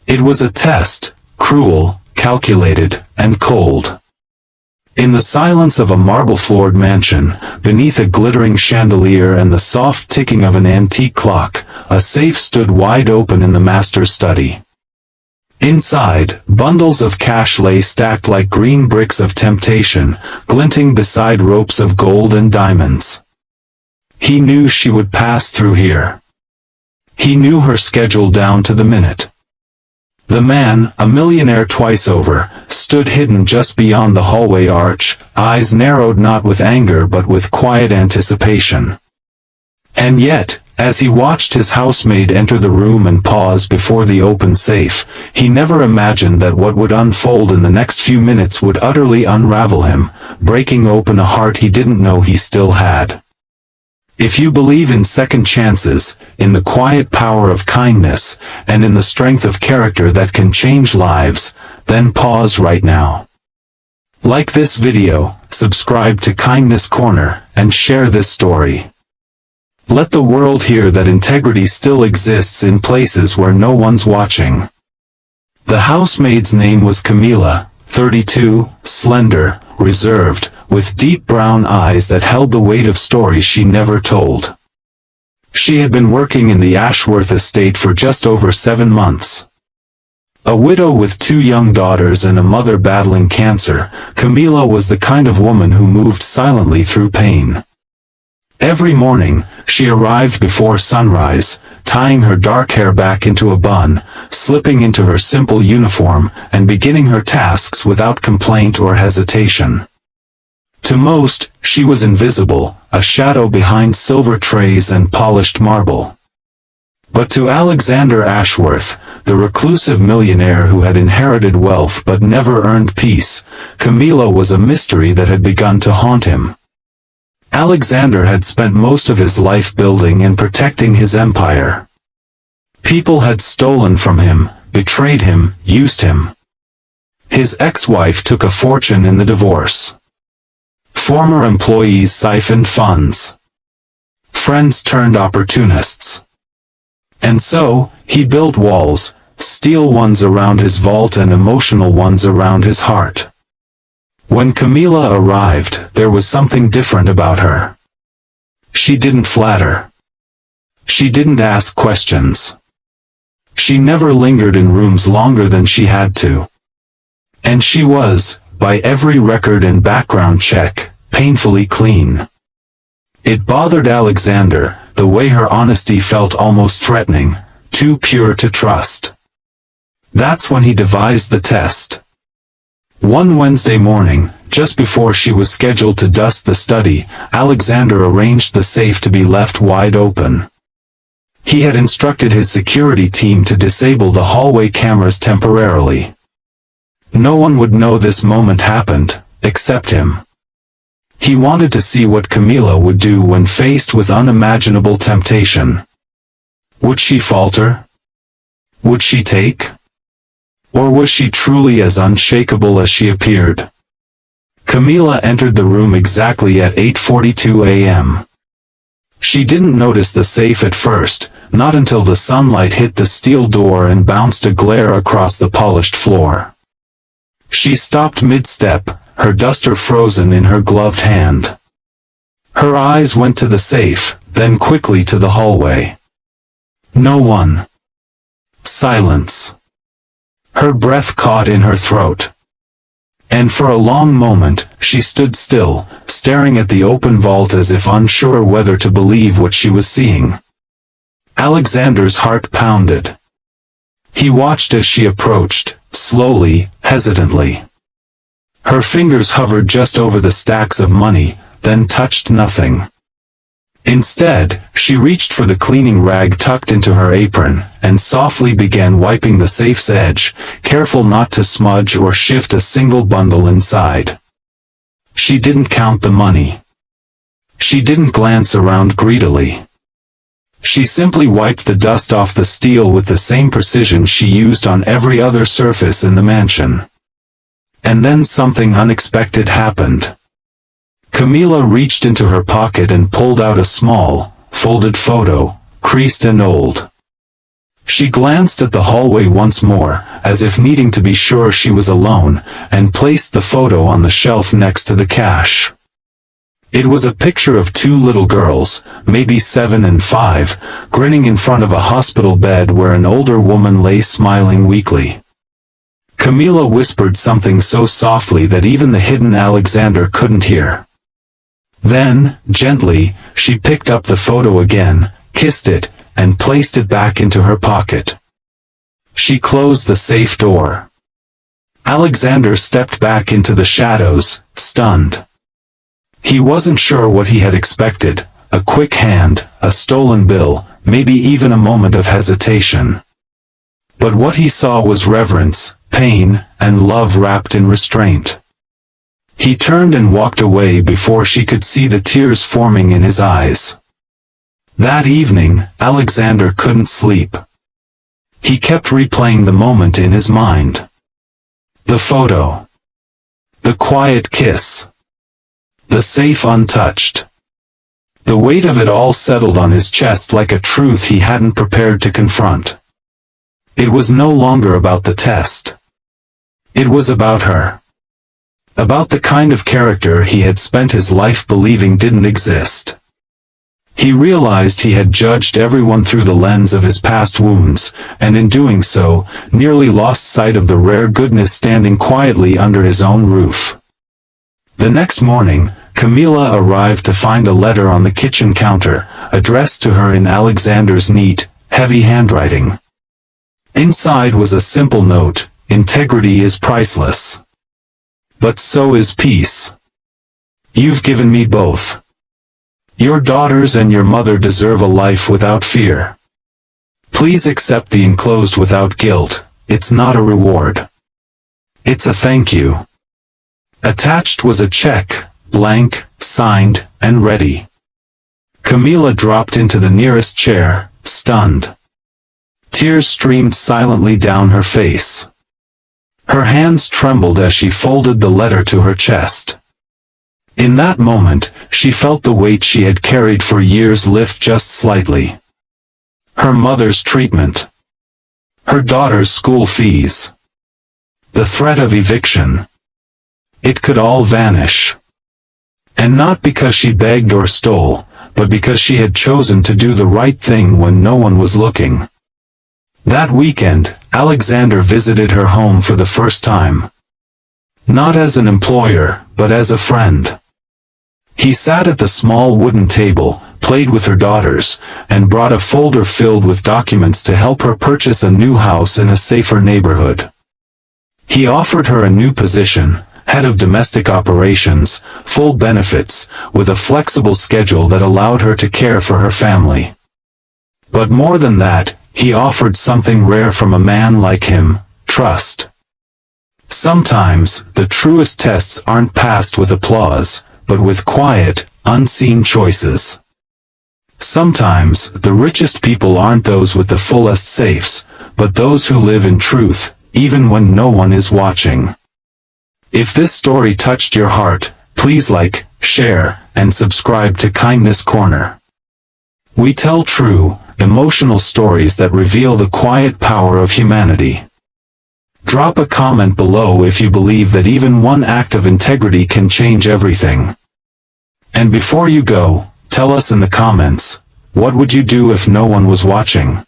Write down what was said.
It was a test, cruel, calculated, and cold. In the silence of a marble-floored mansion, beneath a glittering chandelier and the soft ticking of an antique clock, a safe stood wide open in the master's study. Inside, bundles of cash lay stacked like green bricks of temptation, glinting beside ropes of gold and diamonds. He knew she would pass through here. He knew her schedule down to the minute. The man, a millionaire twice over, stood hidden just beyond the hallway arch, eyes narrowed not with anger but with quiet anticipation. And yet, as he watched his housemaid enter the room and pause before the open safe, he never imagined that what would unfold in the next few minutes would utterly unravel him, breaking open a heart he didn't know he still had. If you believe in second chances, in the quiet power of kindness, and in the strength of character that can change lives, then pause right now. Like this video, subscribe to Kindness Corner, and share this story. Let the world hear that integrity still exists in places where no one's watching. The housemaid's name was Camila, 32, slender, reserved, with deep brown eyes that held the weight of stories she never told. She had been working in the Ashworth estate for just over 7 months. A widow with 2 young daughters and a mother battling cancer, Camila was the kind of woman who moved silently through pain. Every morning, she arrived before sunrise, tying her dark hair back into a bun, slipping into her simple uniform, and beginning her tasks without complaint or hesitation. To most, she was invisible, a shadow behind silver trays and polished marble. But to Alexander Ashworth, the reclusive millionaire who had inherited wealth but never earned peace, Camila was a mystery that had begun to haunt him. Alexander had spent most of his life building and protecting his empire. People had stolen from him, betrayed him, used him. His ex-wife took a fortune in the divorce. Former employees siphoned funds. Friends turned opportunists. And so, he built walls, steel ones around his vault and emotional ones around his heart. When Camila arrived, there was something different about her. She didn't flatter. She didn't ask questions. She never lingered in rooms longer than she had to. And she was, by every record and background check, painfully clean. It bothered Alexander, the way her honesty felt almost threatening, too pure to trust. That's when he devised the test. One Wednesday morning, just before she was scheduled to dust the study, Alexander arranged the safe to be left wide open. He had instructed his security team to disable the hallway cameras temporarily. No one would know this moment happened, except him. He wanted to see what Camila would do when faced with unimaginable temptation. Would she falter? Would she take? Or was she truly as unshakable as she appeared? Camila entered the room exactly at 8:42 a.m. She didn't notice the safe at first, not until the sunlight hit the steel door and bounced a glare across the polished floor. She stopped mid-step, her duster frozen in her gloved hand. Her eyes went to the safe, then quickly to the hallway. No one. Silence. Her breath caught in her throat. And for a long moment, she stood still, staring at the open vault as if unsure whether to believe what she was seeing. Alexander's heart pounded. He watched as she approached, slowly, hesitantly. Her fingers hovered just over the stacks of money, then touched nothing. Instead, she reached for the cleaning rag tucked into her apron, and softly began wiping the safe's edge, careful not to smudge or shift a single bundle inside. She didn't count the money. She didn't glance around greedily. She simply wiped the dust off the steel with the same precision she used on every other surface in the mansion. And then something unexpected happened. Camila reached into her pocket and pulled out a small, folded photo, creased and old. She glanced at the hallway once more, as if needing to be sure she was alone, and placed the photo on the shelf next to the cash. It was a picture of two little girls, maybe 7 and 5, grinning in front of a hospital bed where an older woman lay smiling weakly. Camilla whispered something so softly that even the hidden Alexander couldn't hear. Then, gently, she picked up the photo again, kissed it, and placed it back into her pocket. She closed the safe door. Alexander stepped back into the shadows, stunned. He wasn't sure what he had expected, a quick hand, a stolen bill, maybe even a moment of hesitation. But what he saw was reverence, pain, and love wrapped in restraint. He turned and walked away before she could see the tears forming in his eyes. That evening, Alexander couldn't sleep. He kept replaying the moment in his mind. The photo. The quiet kiss. The safe untouched. The weight of it all settled on his chest like a truth he hadn't prepared to confront. It was no longer about the test. It was about her. About the kind of character he had spent his life believing didn't exist. He realized he had judged everyone through the lens of his past wounds, and in doing so, nearly lost sight of the rare goodness standing quietly under his own roof. The next morning, Camilla arrived to find a letter on the kitchen counter, addressed to her in Alexander's neat, heavy handwriting. Inside was a simple note: integrity is priceless. But so is peace. You've given me both. Your daughters and your mother deserve a life without fear. Please accept the enclosed without guilt. It's not a reward. It's a thank you. Attached was a check, blank, signed, and ready. Camilla dropped into the nearest chair, stunned. Tears streamed silently down her face. Her hands trembled as she folded the letter to her chest. In that moment, she felt the weight she had carried for years lift just slightly. Her mother's treatment. Her daughter's school fees. The threat of eviction. It could all vanish. And not because she begged or stole, but because she had chosen to do the right thing when no one was looking. That weekend, Alexander visited her home for the first time. Not as an employer, but as a friend. He sat at the small wooden table, played with her daughters, and brought a folder filled with documents to help her purchase a new house in a safer neighborhood. He offered her a new position, head of domestic operations, full benefits, with a flexible schedule that allowed her to care for her family. But more than that, he offered something rare from a man like him: trust. Sometimes, the truest tests aren't passed with applause, but with quiet, unseen choices. Sometimes, the richest people aren't those with the fullest safes, but those who live in truth, even when no one is watching. If this story touched your heart, please like, share, and subscribe to Kindness Corner. We tell true, emotional stories that reveal the quiet power of humanity. Drop a comment below if you believe that even one act of integrity can change everything. And before you go, tell us in the comments, what would you do if no one was watching?